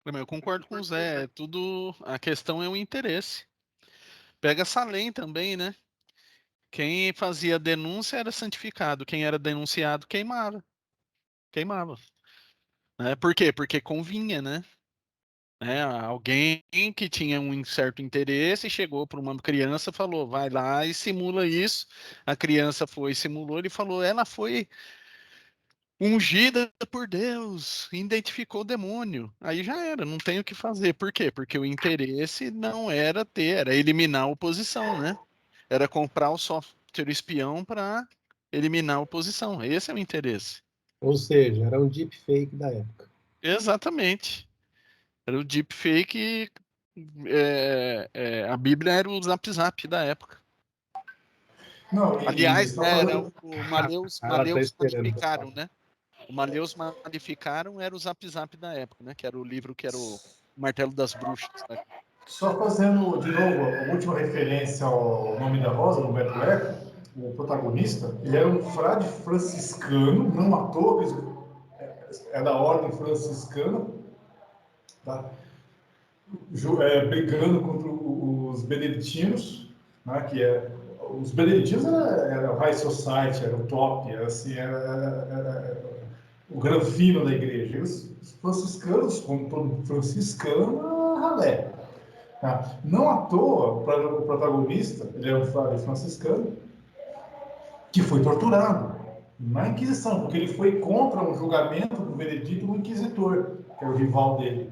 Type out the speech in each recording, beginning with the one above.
Eu concordo com o Zé, tudo, a questão é o interesse. Pega Salem também, né? Quem fazia denúncia era santificado, quem era denunciado queimava, queimava. Né? Por quê? Porque convinha, né? Alguém que tinha um certo interesse chegou para uma criança e falou, vai lá e simula isso. A criança foi e simulou, ele falou, ela foi ungida por Deus, identificou o demônio. Aí já era, não tem o que fazer. Por quê? Porque o interesse não era ter, era eliminar a oposição, né? Era comprar o software espião para eliminar a oposição. Esse é o interesse. Ou seja, era um deepfake da época. Exatamente. Era o deepfake. A Bíblia era o Zap Zap da época. Não, e Aliás, só né, era fazendo. o O Maleus, cara tá Maleus esperando pra modificaram, falar. né? O Maleus modificaram era o Zap Zap da época, né? Que era o livro que era o Martelo das Bruxas, né? Só fazendo de novo a última referência ao Nome da Rosa, no Beto Eco, o protagonista, ele era um frade franciscano, não à toa, é da ordem franciscana, tá? Brigando contra os beneditinos, né, que os beneditinos era o high society, era o top, era o granfino da igreja. E os franciscanos, como todo franciscano, ralé. Tá? Não à toa, o protagonista, ele é um frade franciscano, que foi torturado na Inquisição, porque ele foi contra um julgamento do veredito do inquisitor, que era o rival dele.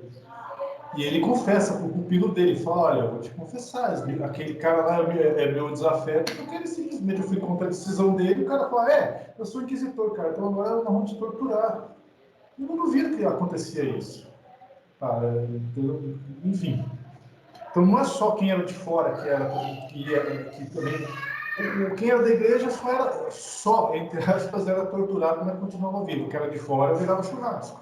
E ele confessa pro pupilo dele, fala, olha, eu vou te confessar, aquele cara lá é meu desafeto, porque ele simplesmente, eu fui contra a decisão dele, o cara fala, eu sou inquisitor, cara, então agora nós vamos te torturar. Eu não duvido que acontecia isso. Tá, enfim. Então não é só quem era de fora que também. Quem era da igreja só, entre aspas, era torturado, mas continuava vivo. Quem era de fora virava churrasco.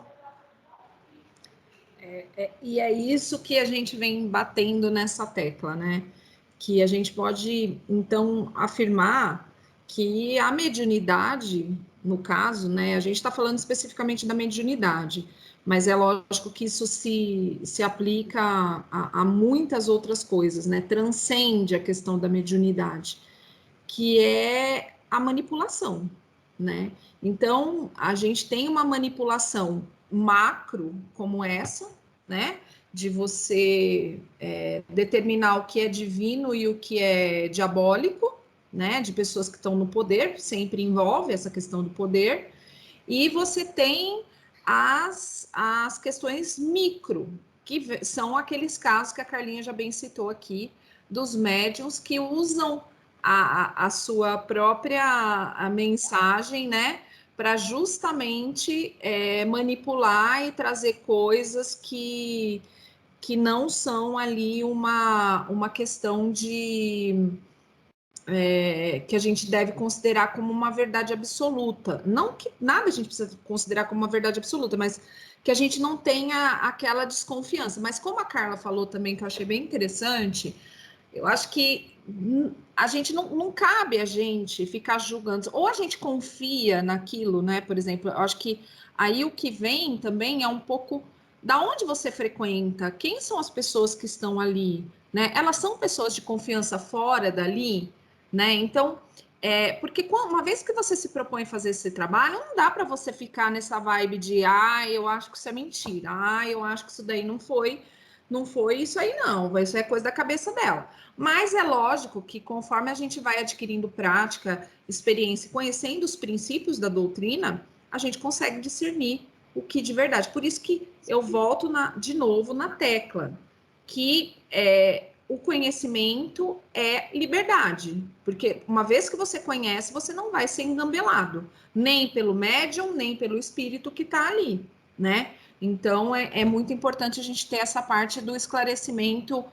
E é isso que a gente vem batendo nessa tecla, né? Que a gente pode, então, afirmar que a mediunidade, no caso, né? A gente está falando especificamente da mediunidade, mas é lógico que isso se aplica a muitas outras coisas, né? Transcende a questão da mediunidade, que é a manipulação, né? Então, a gente tem uma manipulação macro como essa, né? De você determinar o que é divino e o que é diabólico, né? De pessoas que estão no poder, sempre envolve essa questão do poder. E você tem as questões micro, que são aqueles casos que a Carlinha já bem citou aqui, dos médiums que usam a sua própria mensagem, né? Para justamente manipular e trazer coisas que não são ali uma questão de que a gente deve considerar como uma verdade absoluta. Não que nada a gente precisa considerar como uma verdade absoluta, mas que a gente não tenha aquela desconfiança. Mas como a Carla falou também, que eu achei bem interessante, eu acho que a gente não cabe a gente ficar julgando, ou a gente confia naquilo, né? Por exemplo, eu acho que aí o que vem também é um pouco da onde você frequenta, quem são as pessoas que estão ali, né? Elas são pessoas de confiança fora dali, né? Então, porque uma vez que você se propõe a fazer esse trabalho, não dá para você ficar nessa vibe de, eu acho que isso é mentira, eu acho que isso daí não foi isso aí não, isso é coisa da cabeça dela. Mas é lógico que conforme a gente vai adquirindo prática, experiência, conhecendo os princípios da doutrina, a gente consegue discernir o que de verdade. Por isso que eu volto de novo na tecla, que o conhecimento é liberdade, porque uma vez que você conhece, você não vai ser engambelado, nem pelo médium, nem pelo espírito que está ali, né? Então, é muito importante a gente ter essa parte do esclarecimento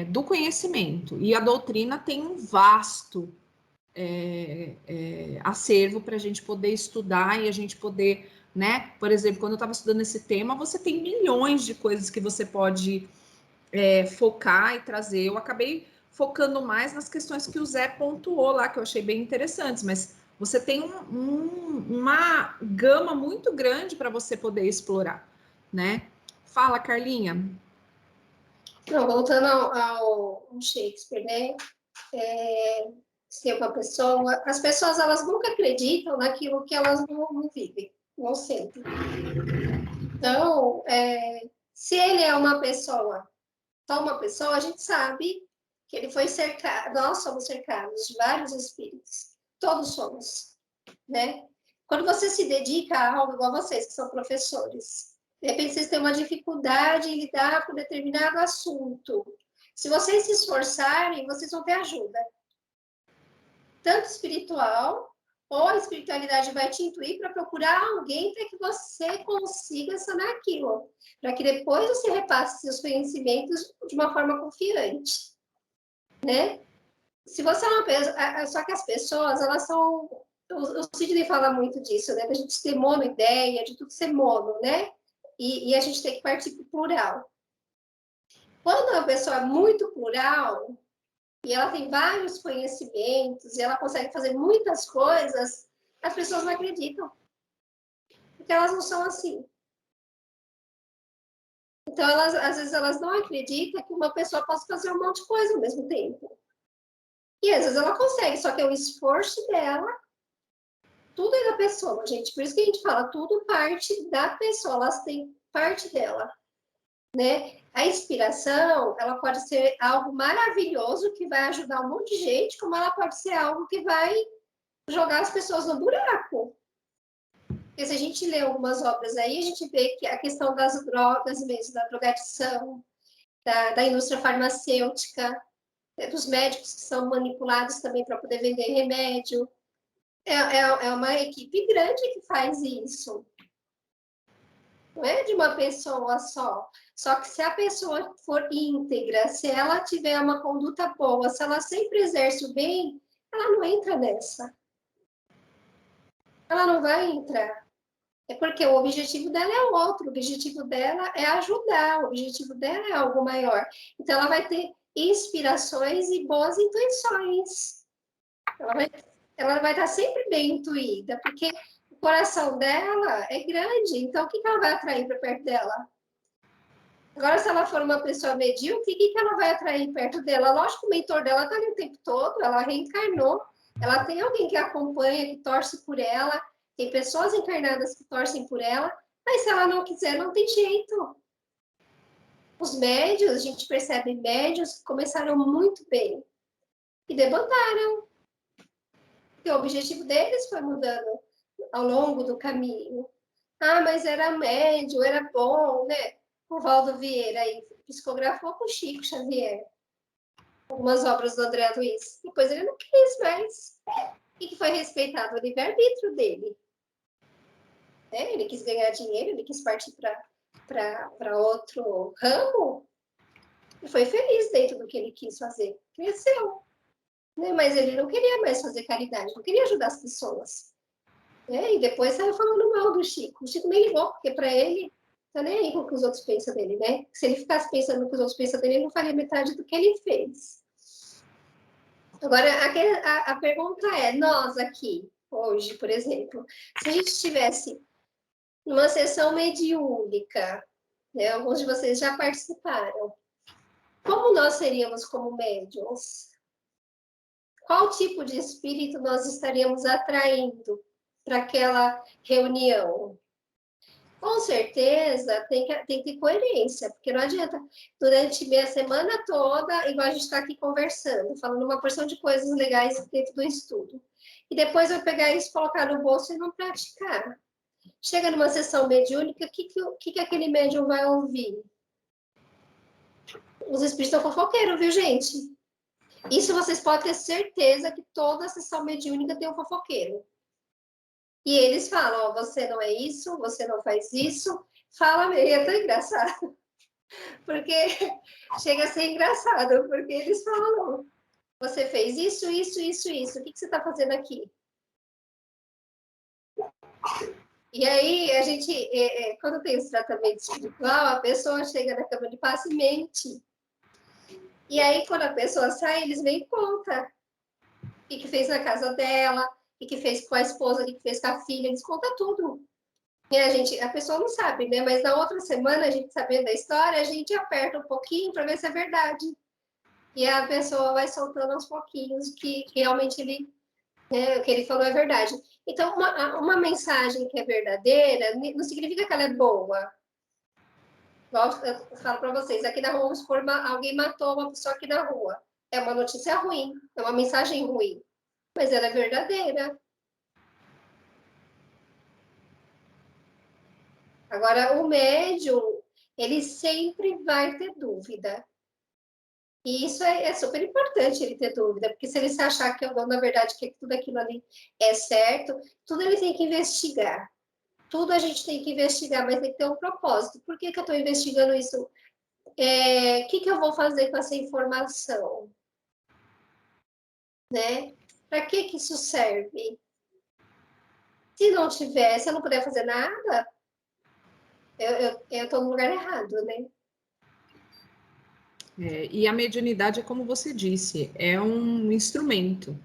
do conhecimento. E a doutrina tem um vasto acervo para a gente poder estudar e a gente poder, né? Por exemplo, quando eu estava estudando esse tema, você tem milhões de coisas que você pode focar e trazer. Eu acabei focando mais nas questões que o Zé pontuou lá, que eu achei bem interessantes, mas você tem uma gama muito grande para você poder explorar, né? Fala, Carlinha. Não, voltando ao Shakespeare, né? Se uma pessoa, as pessoas elas nunca acreditam naquilo que elas não vivem, não sentem. Então, se ele é uma pessoa, só uma pessoa, a gente sabe que ele foi cercado, nós somos cercados de vários espíritos, todos somos, né? Quando você se dedica a algo, igual vocês que são professores, de repente vocês têm uma dificuldade em lidar com determinado assunto. Se vocês se esforçarem, vocês vão ter ajuda. Tanto espiritual, ou a espiritualidade vai te intuir para procurar alguém para que você consiga sanar aquilo. Para que depois você repasse seus conhecimentos de uma forma confiante. Né? Se você é uma pessoa... Só que as pessoas, elas são... O Sidney fala muito disso, né? Da gente ter monoideia, de tudo ser mono, né? E a gente tem que partir para o plural. Quando uma pessoa é muito plural, e ela tem vários conhecimentos, e ela consegue fazer muitas coisas, as pessoas não acreditam. Porque elas não são assim. Então, às vezes, elas não acreditam que uma pessoa possa fazer um monte de coisa ao mesmo tempo. E às vezes ela consegue, só que é o esforço dela, tudo é da pessoa, gente. Por isso que a gente fala, tudo parte da pessoa, elas têm parte dela. Né? A inspiração, ela pode ser algo maravilhoso que vai ajudar um monte de gente, como ela pode ser algo que vai jogar as pessoas no buraco. Porque se a gente lê algumas obras aí, a gente vê que a questão das drogas mesmo, da drogadição, da indústria farmacêutica, dos médicos que são manipulados também para poder vender remédio. É uma equipe grande que faz isso. Não é de uma pessoa só. Só que se a pessoa for íntegra, se ela tiver uma conduta boa, se ela sempre exerce o bem, ela não entra nessa. Ela não vai entrar. É porque o objetivo dela é outro, o objetivo dela é ajudar, o objetivo dela é algo maior. Então, ela vai ter inspirações e boas intuições. Ela vai estar sempre bem intuída, porque o coração dela é grande, então o que ela vai atrair para perto dela? Agora, se ela for uma pessoa medíocre, o que ela vai atrair perto dela? Lógico que o mentor dela está ali o tempo todo, ela reencarnou, ela tem alguém que acompanha, que torce por ela, tem pessoas encarnadas que torcem por ela, mas se ela não quiser, não tem jeito. Os médios, a gente percebe médios que começaram muito bem e debandaram. Porque o objetivo deles foi mudando ao longo do caminho. Ah, mas era médio, era bom, né? O Valdo Vieira aí psicografou com o Chico Xavier. Algumas obras do André Luiz. Depois ele não quis mais. E que foi respeitado o livre-arbítrio dele. Ele quis ganhar dinheiro, ele quis partir para outro ramo. E foi feliz dentro do que ele quis fazer. Cresceu. Mas ele não queria mais fazer caridade, não queria ajudar as pessoas. E depois saiu falando mal do Chico. O Chico nem ligou, porque para ele, tá nem aí com o que os outros pensam dele, né? Se ele ficasse pensando no que os outros pensam dele, ele não faria metade do que ele fez. Agora, a pergunta é, nós aqui, hoje, por exemplo, se a gente estivesse numa sessão mediúnica, né? Alguns de vocês já participaram, como nós seríamos como médiums? Qual tipo de espírito nós estaríamos atraindo para aquela reunião? Com certeza tem que ter coerência, porque não adianta durante a semana toda, igual a gente está aqui conversando, falando uma porção de coisas legais dentro do estudo, e depois eu pegar isso, colocar no bolso e não praticar. Chega numa sessão mediúnica, o que aquele médium vai ouvir? Os espíritos são fofoqueiros, viu, gente? Isso vocês podem ter certeza que toda sessão mediúnica tem um fofoqueiro. E eles falam, você não é isso, você não faz isso. Fala meio, é tão engraçado. Porque chega a ser engraçado, porque eles falam, você fez isso, isso, isso, isso. O que você está fazendo aqui? E aí, a gente, quando tem esse tratamento espiritual, a pessoa chega na cama de passe e mente. E aí, quando a pessoa sai, eles vêm conta o que fez na casa dela, o que fez com a esposa, o que fez com a filha, eles contam tudo. A pessoa não sabe, né? Mas na outra semana, a gente sabendo da história, a gente aperta um pouquinho para ver se é verdade. E a pessoa vai soltando aos pouquinhos que realmente o que ele falou é verdade. Então, uma mensagem que é verdadeira não significa que ela é boa. Eu falo para vocês, aqui na rua, vamos supor, alguém matou uma pessoa aqui na rua. É uma notícia ruim, é uma mensagem ruim, mas ela é verdadeira. Agora, o médium, ele sempre vai ter dúvida. E isso é super importante ele ter dúvida, porque se ele se achar que é o dono da verdade, que tudo aquilo ali é certo, tudo ele tem que investigar. Tudo a gente tem que investigar, mas tem que ter um propósito. Por que eu estou investigando isso? O que eu vou fazer com essa informação? Né? Para que isso serve? Se não tiver, se eu não puder fazer nada, eu estou no lugar errado, né? E a mediunidade é como você disse, é um instrumento.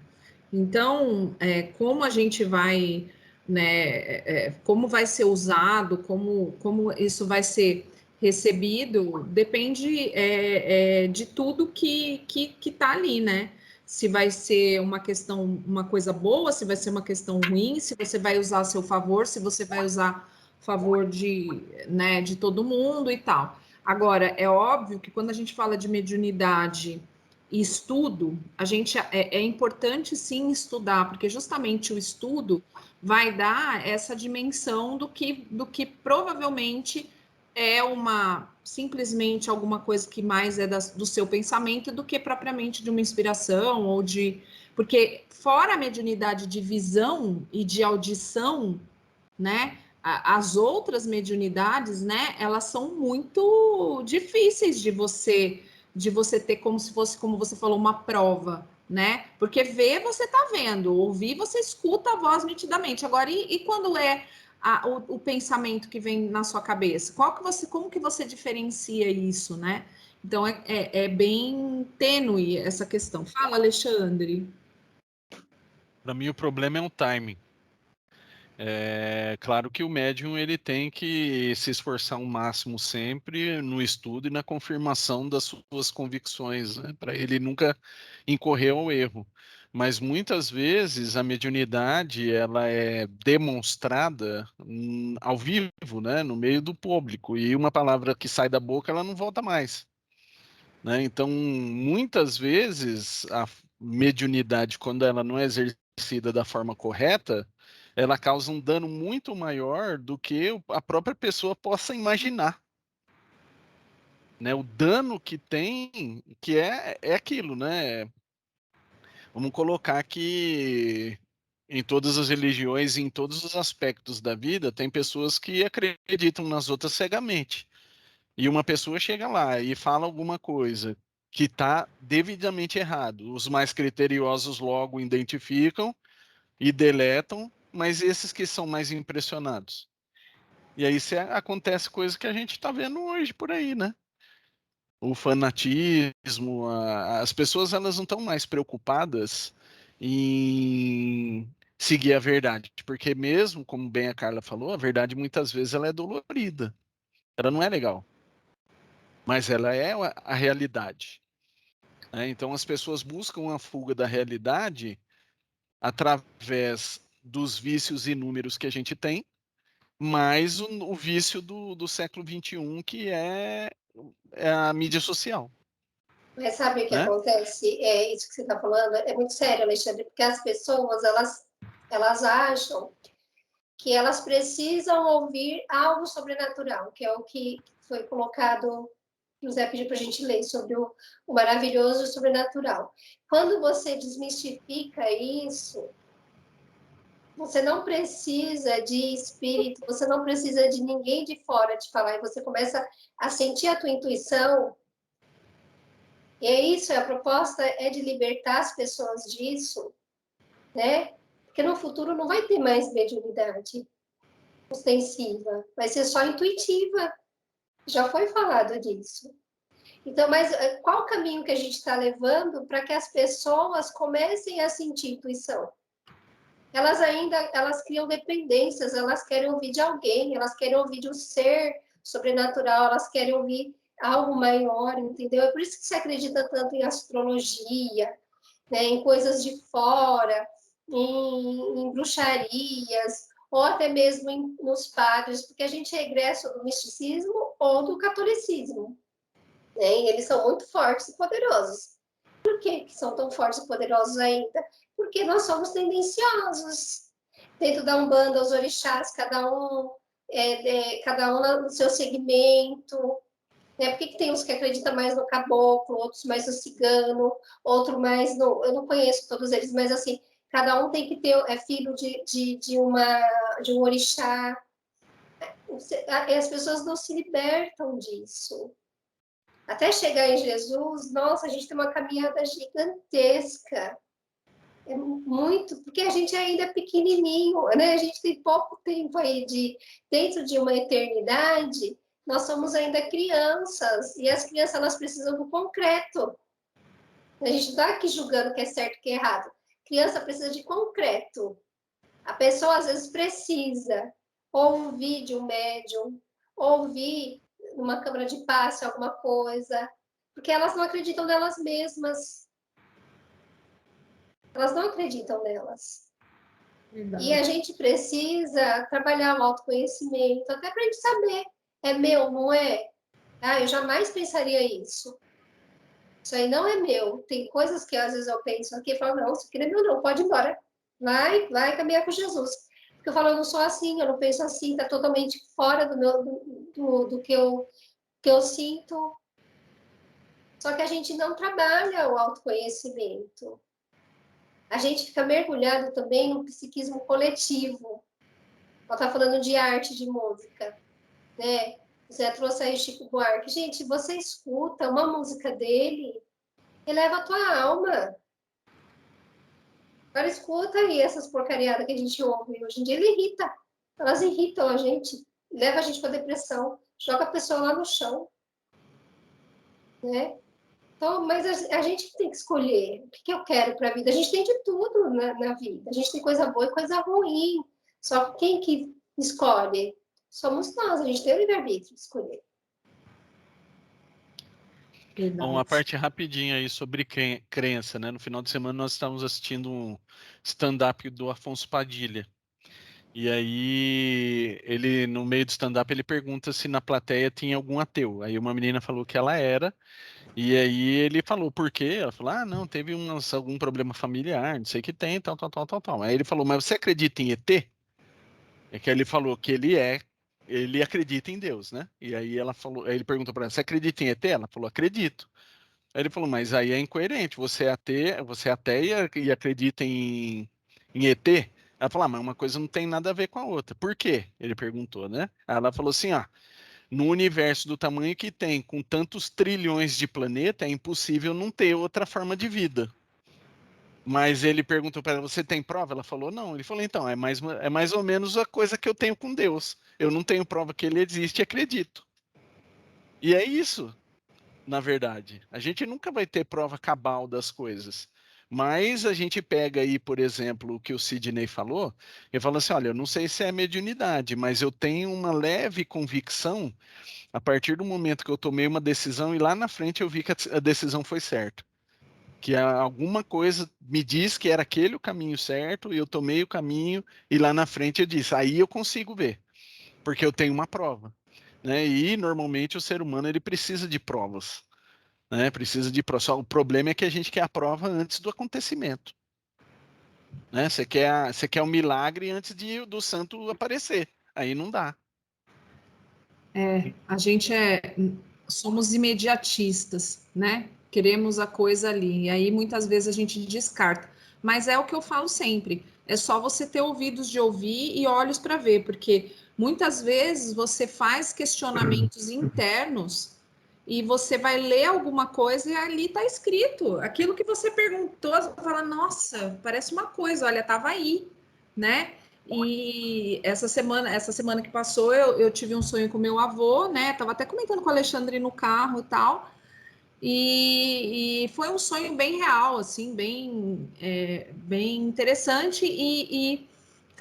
Então, como a gente vai, né, como vai ser usado, como isso vai ser recebido, depende de tudo que está ali, né? Se vai ser uma questão, uma coisa boa, se vai ser uma questão ruim, se você vai usar a seu favor, se você vai usar a favor de todo mundo e tal. Agora, é óbvio que quando a gente fala de mediunidade e estudo, é importante sim estudar, porque justamente o estudo vai dar essa dimensão do que provavelmente é simplesmente alguma coisa que mais é do seu pensamento do que propriamente de uma inspiração ou porque fora a mediunidade de visão e de audição, né? As outras mediunidades, né? Elas são muito difíceis de você ter como se fosse, como você falou, uma prova, né? Porque ver você tá vendo, ouvir você escuta a voz nitidamente. Agora, e quando é o pensamento que vem na sua cabeça? Como que você diferencia isso, né? Então é bem tênue essa questão. Fala, Alexandre. Para mim, o problema é o timing. Claro que o médium ele tem que se esforçar ao máximo sempre no estudo e na confirmação das suas convicções, né, para ele nunca incorrer ao erro. Mas muitas vezes a mediunidade ela é demonstrada ao vivo, né, no meio do público, e uma palavra que sai da boca ela não volta mais, né? Então, muitas vezes a mediunidade, quando ela não é exercida da forma correta, ela causa um dano muito maior do que a própria pessoa possa imaginar. Né? O dano que tem, que é aquilo, né? Vamos colocar que em todas as religiões, em todos os aspectos da vida, tem pessoas que acreditam nas outras cegamente. E uma pessoa chega lá e fala alguma coisa que está devidamente errado. Os mais criteriosos logo identificam e deletam, mas esses que são mais impressionados. E aí acontece coisa que a gente está vendo hoje por aí, né? O fanatismo, as pessoas elas não estão mais preocupadas em seguir a verdade, porque mesmo, como bem a Carla falou, a verdade muitas vezes ela é dolorida, ela não é legal, mas ela é a realidade. Né? Então as pessoas buscam a fuga da realidade através dos vícios inúmeros que a gente tem, mais o vício do século XXI, que é a mídia social. Mas sabe o que Né? acontece? É isso que você está falando, é muito sério, Alexandre, porque as pessoas, elas acham que elas precisam ouvir algo sobrenatural, que é o que foi colocado, que o José pediu para a gente ler, sobre o maravilhoso e o sobrenatural. Quando você desmistifica isso, você não precisa de espírito, você não precisa de ninguém de fora te falar, e você começa a sentir a tua intuição. E é isso, a proposta é de libertar as pessoas disso, né? Porque no futuro não vai ter mais mediunidade ostensiva, vai ser só intuitiva. Já foi falado disso. Então, mas qual o caminho que a gente está levando para que as pessoas comecem a sentir intuição? elas criam dependências, elas querem ouvir de alguém, elas querem ouvir de um ser sobrenatural, elas querem ouvir algo maior, entendeu? É por isso que se acredita tanto em astrologia, né, em coisas de fora, em bruxarias, ou até mesmo nos padres, porque a gente é egresso do misticismo ou do catolicismo, né? E eles são muito fortes e poderosos. Por que são tão fortes e poderosos ainda? Porque nós somos tendenciosos. Dentro da Umbanda, os orixás, cada um no seu segmento. Né? Por que tem uns que acreditam mais no caboclo, outros mais no cigano, outro mais no... Eu não conheço todos eles, mas assim, cada um tem que ter, é filho de um orixá. As pessoas não se libertam disso. Até chegar em Jesus, nossa, a gente tem uma caminhada gigantesca. É muito, porque a gente ainda é pequenininho, né? A gente tem pouco tempo aí dentro de uma eternidade, nós somos ainda crianças, e as crianças, elas precisam do concreto. A gente não está aqui julgando que é certo e que é errado. Criança precisa de concreto. A pessoa, às vezes, precisa ouvir de um médium, ouvir numa câmara de passe alguma coisa, porque elas não acreditam nelas mesmas. Elas não acreditam nelas. Verdade. E a gente precisa trabalhar o autoconhecimento, até para a gente saber, é meu, não é? Ah, eu jamais pensaria isso. Isso aí não é meu. Tem coisas que às vezes eu penso aqui e falo, não, isso aqui não é meu, não, pode ir embora. Vai caminhar com Jesus. Porque eu falo, eu não sou assim, eu não penso assim, está totalmente fora do que eu sinto. Só que a gente não trabalha o autoconhecimento. A gente fica mergulhado também no psiquismo coletivo. Ela está falando de arte, de música, né? Você trouxe aí Chico Buarque. Gente, você escuta uma música dele, eleva a tua alma. Agora escuta aí essas porcariadas que a gente ouve hoje em dia, ele irrita. Elas irritam a gente, leva a gente para depressão, joga a pessoa lá no chão, né? Então, mas a gente tem que escolher o que eu quero para a vida. A gente tem de tudo na vida. A gente tem coisa boa e coisa ruim. Só que quem que escolhe? Somos nós. A gente tem o livre-arbítrio de escolher. Uma parte rapidinha aí sobre crença, né? No final de semana nós estávamos assistindo um stand-up do Afonso Padilha. E aí, ele, no meio do stand-up, ele pergunta se na plateia tinha algum ateu. Aí uma menina falou que ela era, e aí ele falou por quê? Ela falou, ah, não, teve algum problema familiar, não sei o que tem, tal, tal, tal, tal, tal. Aí ele falou, mas você acredita em ET? É que ele falou que ele acredita em Deus, né? E aí aí ele perguntou para ela, você acredita em ET? Ela falou, acredito. Aí ele falou, mas aí é incoerente, você é ateia e acredita em ET? Ela falou, ah, mas uma coisa não tem nada a ver com a outra. Por quê? Ele perguntou, né? Aí ela falou assim, ó, no universo do tamanho que tem, com tantos trilhões de planetas, é impossível não ter outra forma de vida. Mas ele perguntou para ela, você tem prova? Ela falou, não. Ele falou, então, é mais ou menos a coisa que eu tenho com Deus. Eu não tenho prova que ele existe e acredito. E é isso, na verdade. A gente nunca vai ter prova cabal das coisas. Mas a gente pega aí, por exemplo, o que o Sidney falou, ele fala assim, olha, eu não sei se é mediunidade, mas eu tenho uma leve convicção a partir do momento que eu tomei uma decisão e lá na frente eu vi que a decisão foi certa. Que alguma coisa me diz que era aquele o caminho certo, e eu tomei o caminho, e lá na frente eu disse, aí eu consigo ver, porque eu tenho uma prova. Né? E normalmente o ser humano ele precisa de provas. Né? Precisa de prova. Só o problema é que a gente quer a prova antes do acontecimento. Né? Você quer um milagre antes do santo aparecer. Aí não dá. A gente somos imediatistas, né? Queremos a coisa ali. E aí muitas vezes a gente descarta. Mas é o que eu falo sempre. É só você ter ouvidos de ouvir e olhos para ver, porque muitas vezes você faz questionamentos internos e você vai ler alguma coisa e ali está escrito. Aquilo que você perguntou, você fala, nossa, parece uma coisa, olha, estava aí, né? E essa semana que passou, eu tive um sonho com meu avô, né? Tava até comentando com o Alexandre no carro e tal. E foi um sonho bem real, assim, bem interessante. E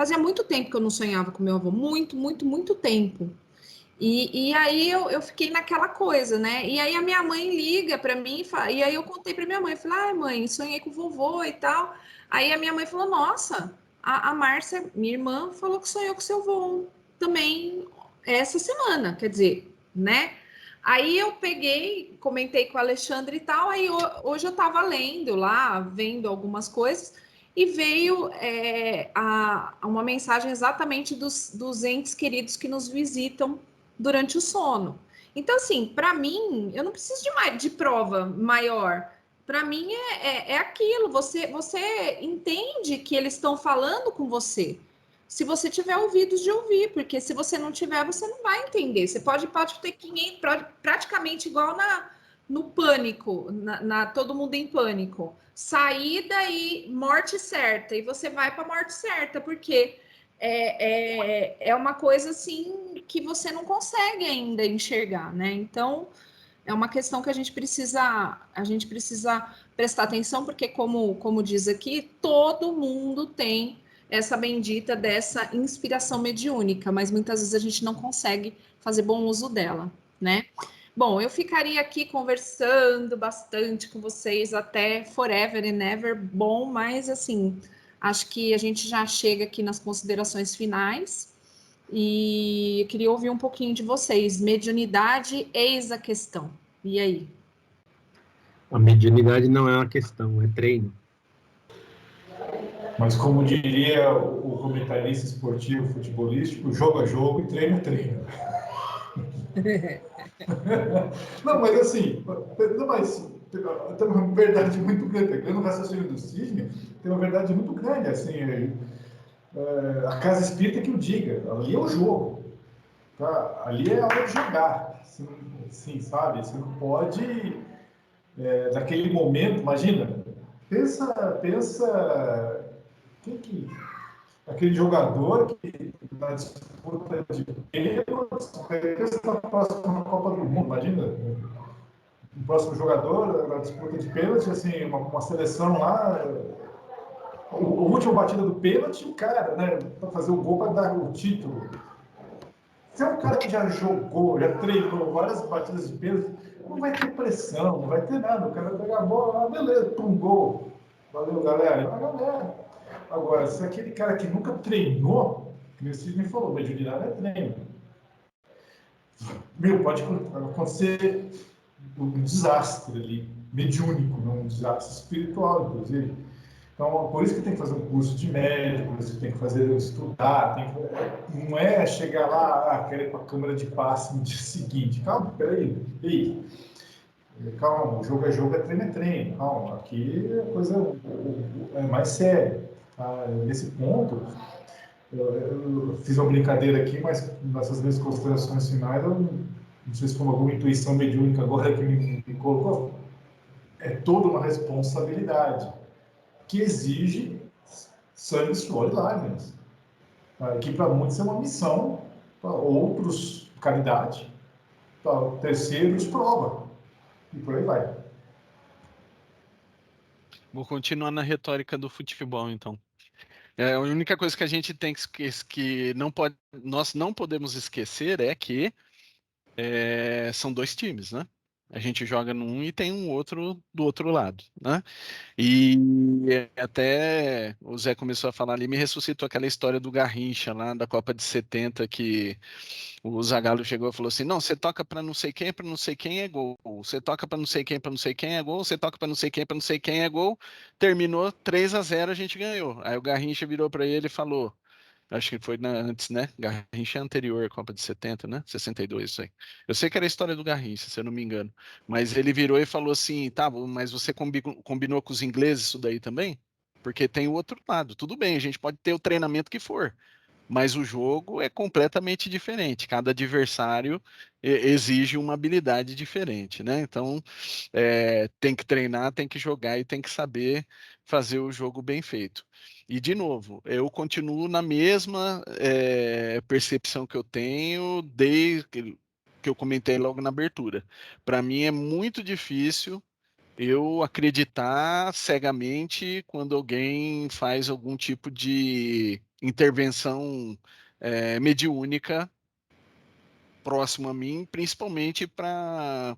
Fazia muito tempo que eu não sonhava com meu avô, muito, muito, muito tempo. E aí eu fiquei naquela coisa, né? E aí a minha mãe liga para mim e aí eu contei para minha mãe, falei, ai mãe, sonhei com o vovô e tal. Aí a minha mãe falou, nossa, a Márcia, minha irmã, falou que sonhou com seu avô também essa semana, quer dizer, né? Aí eu peguei, comentei com o Alexandre e tal, aí hoje eu estava lendo lá, vendo algumas coisas, e veio uma mensagem exatamente dos entes queridos que nos visitam durante o sono. Então, assim, para mim, eu não preciso de prova maior. Para mim é aquilo, você entende que eles estão falando com você. Se você tiver ouvidos de ouvir, porque se você não tiver, você não vai entender. Você pode ter 500, praticamente igual no pânico, todo mundo em pânico. Saída e morte certa, e você vai para a morte certa, porque é uma coisa assim que você não consegue ainda enxergar, né? Então é uma questão que a gente precisa prestar atenção, porque como diz aqui, todo mundo tem essa bendita dessa inspiração mediúnica, mas muitas vezes a gente não consegue fazer bom uso dela, né? Bom, eu ficaria aqui conversando bastante com vocês até forever and ever, bom, mas assim, acho que a gente já chega aqui nas considerações finais e eu queria ouvir um pouquinho de vocês. Mediunidade, eis a questão. E aí? A mediunidade não é uma questão, é treino. Mas como diria o comentarista esportivo futebolístico, jogo a jogo e treino a treino. Não, mas assim, tem uma verdade muito grande. Pegando o raciocínio do Sidney, tem uma verdade muito grande. Assim, a casa espírita que o diga, ali é o jogo. Tá? Ali é a hora de jogar. Assim, sabe? Você não pode, naquele momento, imagina, pensa aquele jogador que na disputa de pênaltis, está próximo à Copa do Mundo, imagina o próximo jogador na disputa de pênalti, assim, uma seleção lá, o último batida do pênalti, o cara, né, para fazer o gol para dar o título. Se é um cara que já jogou, já treinou várias batidas de pênalti, não vai ter pressão, não vai ter nada. O cara pega a bola, beleza, pum, gol. Valeu, galera. Agora, se aquele cara que nunca treinou, que o Sidney falou, mediunidade é treino. Pode acontecer um desastre ali, mediúnico, não um desastre espiritual, inclusive. Então, por isso que tem que fazer um curso de médico, por isso que tem que fazer estudar, não é chegar lá, querer ir para a câmara de passe no dia seguinte. Calma, peraí, calma, jogo é jogo, treino é treino, calma, aqui a coisa é mais séria. Tá? Nesse ponto, eu fiz uma brincadeira aqui, mas nessas minhas considerações finais, eu não sei se foi alguma intuição mediúnica agora que me colocou, é toda uma responsabilidade que exige sangue, suor e lágrimas. Que para muitos é uma missão, para outros, caridade, para terceiros, prova. E por aí vai. Vou continuar na retórica do futebol, então. A única coisa que a gente tem que nós não podemos esquecer é que são dois times, né? A gente joga num e tem um outro do outro lado, né? E até o Zé começou a falar ali, me ressuscitou aquela história do Garrincha lá da Copa de 70, que o Zagallo chegou e falou assim: não, você toca para não sei quem, para não sei quem é gol. Você toca para não sei quem, para não sei quem é gol. Você toca para não sei quem, para não sei quem é gol. Terminou 3-0, a gente ganhou. Aí o Garrincha virou para ele e falou: acho que foi antes, né? Garrincha é anterior à Copa de 70, né? 62, isso aí. Eu sei que era a história do Garrincha, se eu não me engano. Mas ele virou e falou assim: tá, mas você combinou com os ingleses isso daí também? Porque tem o outro lado. Tudo bem, a gente pode ter o treinamento que for, mas o jogo é completamente diferente. Cada adversário exige uma habilidade diferente, né? Então, tem que treinar, tem que jogar e tem que saber fazer o jogo bem feito. E, de novo, eu continuo na mesma percepção que eu tenho desde que eu comentei logo na abertura. Para mim é muito difícil eu acreditar cegamente quando alguém faz algum tipo de intervenção mediúnica próximo a mim, principalmente para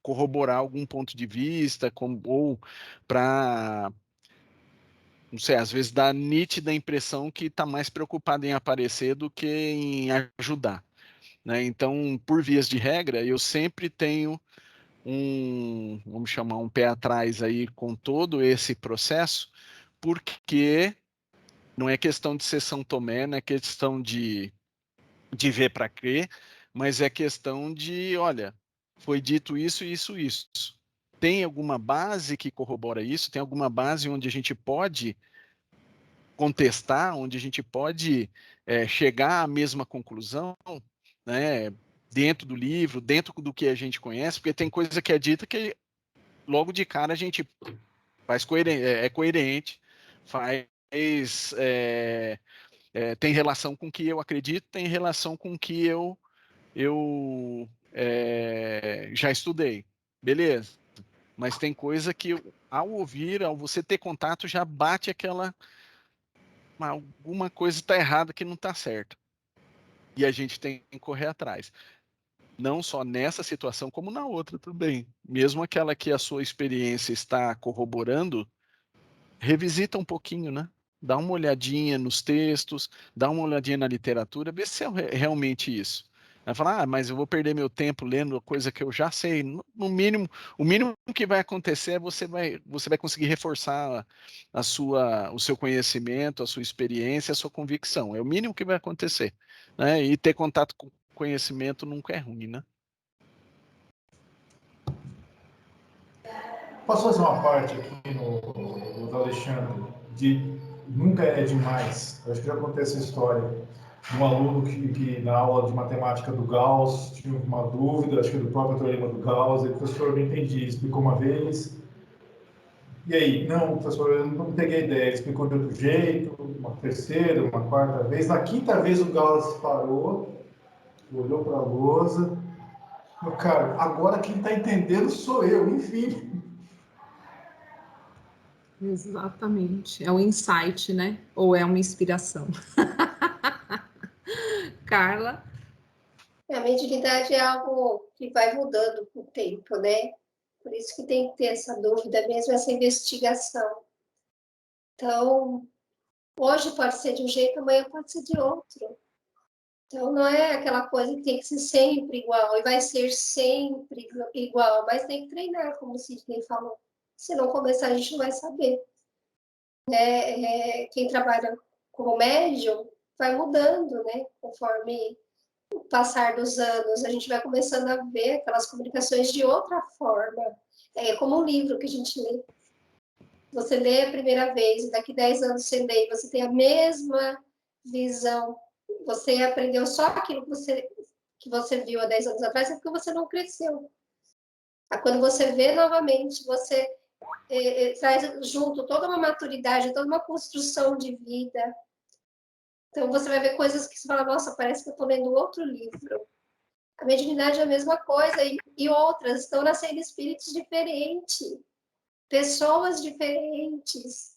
corroborar algum ponto de vista, ou para, não sei, às vezes dá nítida impressão que está mais preocupado em aparecer do que em ajudar, né? Então, por vias de regra, eu sempre tenho vamos chamar, um pé atrás aí com todo esse processo, porque não é questão de ser São Tomé, não é questão de ver para crer, mas é questão de, olha, foi dito isso, isso, isso. Tem alguma base que corrobora isso? Tem alguma base onde a gente pode contestar, onde a gente pode chegar à mesma conclusão, né? Dentro do livro, dentro do que a gente conhece, porque tem coisa que é dita que logo de cara a gente faz é coerente, faz tem relação com o que eu acredito, tem relação com o que eu já estudei, beleza. Mas tem coisa que, ao ouvir, ao você ter contato, já bate alguma coisa está errada, que não está certo. E a gente tem que correr atrás. Não só nessa situação, como na outra também. Mesmo aquela que a sua experiência está corroborando, revisita um pouquinho, né? Dá uma olhadinha nos textos, dá uma olhadinha na literatura, vê se é realmente isso. Vai falar, mas eu vou perder meu tempo lendo coisa que eu já sei. No mínimo, o mínimo que vai acontecer é você vai conseguir reforçar o seu conhecimento, a sua experiência, a sua convicção. É o mínimo que vai acontecer, né? E ter contato com conhecimento nunca é ruim, né? Posso fazer uma parte aqui no do Alexandre, de nunca é demais. Eu acho que já contei essa história de um aluno que na aula de matemática do Gauss tinha uma dúvida, acho que do próprio teorema do Gauss, e o professor não entendi, explicou uma vez. E aí, não, professor, eu não peguei a ideia, ele explicou de outro jeito, uma terceira, uma quarta vez. Na quinta vez o Gauss parou, olhou para a lousa. Meu cara, agora quem está entendendo sou eu, enfim. Exatamente. É um insight, né? Ou é uma inspiração? Carla? A mediunidade é algo que vai mudando com o tempo, né? Por isso que tem que ter essa dúvida mesmo, essa investigação. Então, hoje pode ser de um jeito, amanhã pode ser de outro. Então, não é aquela coisa que tem que ser sempre igual, e vai ser sempre igual, mas tem que treinar, como o Sidney falou. Se não começar, a gente não vai saber. Quem trabalha como médium vai mudando, né? Conforme o passar dos anos, a gente vai começando a ver aquelas comunicações de outra forma. É como um livro que a gente lê. Você lê a primeira vez, e daqui 10 anos você lê, e você tem a mesma visão. Você aprendeu só aquilo que você viu há 10 anos atrás, é porque você não cresceu. Quando você vê novamente, você traz junto toda uma maturidade, toda uma construção de vida. Então, você vai ver coisas que você fala, nossa, parece que eu estou lendo outro livro. A mediunidade é a mesma coisa, e outras estão nascendo espíritos diferentes, pessoas diferentes,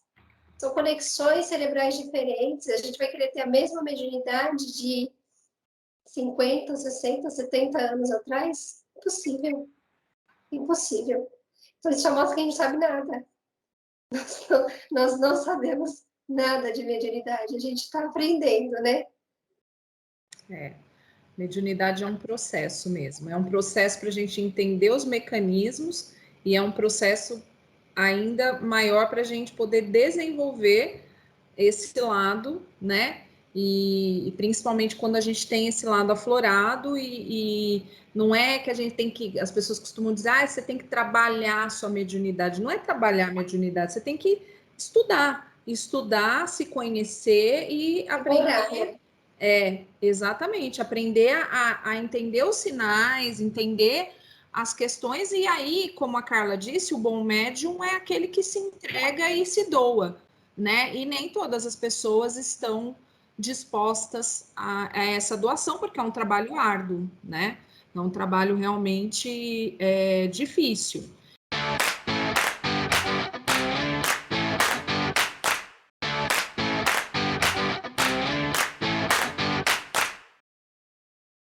são conexões cerebrais diferentes. A gente vai querer ter a mesma mediunidade de 50, 60, 70 anos atrás? Impossível. Impossível. Então, isso já mostra que a gente não sabe nada. Nós não sabemos nada de mediunidade, a gente está aprendendo, né? Mediunidade é um processo mesmo, é um processo para a gente entender os mecanismos e é um processo ainda maior para a gente poder desenvolver esse lado, né? E principalmente quando a gente tem esse lado aflorado e não é que a gente tem que, as pessoas costumam dizer, você tem que trabalhar a sua mediunidade. Não é trabalhar a mediunidade, você tem que estudar, se conhecer e aprender. Exatamente, aprender a entender os sinais, entender as questões, e aí, como a Carla disse, o bom médium é aquele que se entrega e se doa, né? E nem todas as pessoas estão dispostas a essa doação, porque é um trabalho árduo, né? É um trabalho realmente difícil.